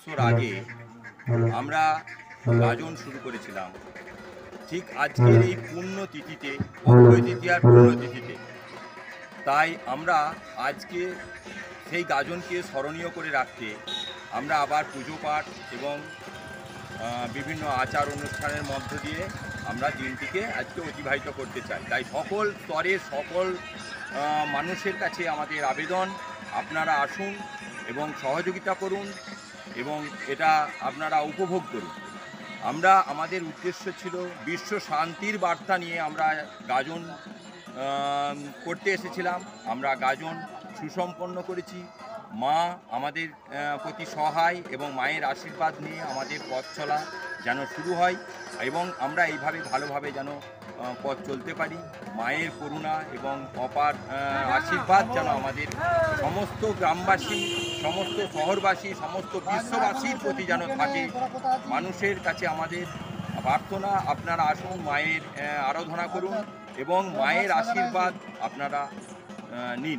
বছর আগে আমরা গাজন শুরু করেছিলাম, ঠিক আজকের এই পুণ্যতিথিতে, অক্ষয় তৃতীয়ার পুণ্যতিথিতে। তাই আমরা আজকে সেই গাজনকে স্মরণীয় করে রাখতে আমরা আবার পুজো পাঠ এবং বিভিন্ন আচার অনুষ্ঠানের মধ্য দিয়ে আমরা দিনটিকে আজকে অতিবাহিত করতে চাই। তাই সকল স্তরের সকল মানুষের কাছে আমাদের আবেদন, আপনারা আসুন এবং সহযোগিতা করুন এবং এটা আপনারা উপভোগ করুন। আমাদের উদ্দেশ্য ছিল বিশ্ব শান্তির বার্তা নিয়ে আমরা গাজন করতে এসেছিলাম। আমরা গাজন সুসম্পন্ন করেছি। মা আমাদের প্রতি সহায় এবং মায়ের আশীর্বাদ নিয়ে আমাদের পথ চলা যেন শুরু হয় এবং আমরা এইভাবে ভালোভাবে যেন পথ চলতে পারি। মায়ের করুণা এবং অপার আশীর্বাদ যেন আমাদের সমস্ত গ্রামবাসী, সমস্ত শহরবাসী, সমস্ত বিশ্ববাসীর প্রতি যেন থাকে। মানুষের কাছে আমাদের প্রার্থনা, আপনারা আসুন, মায়ের আরাধনা করুন এবং মায়ের আশীর্বাদ আপনারা নিন।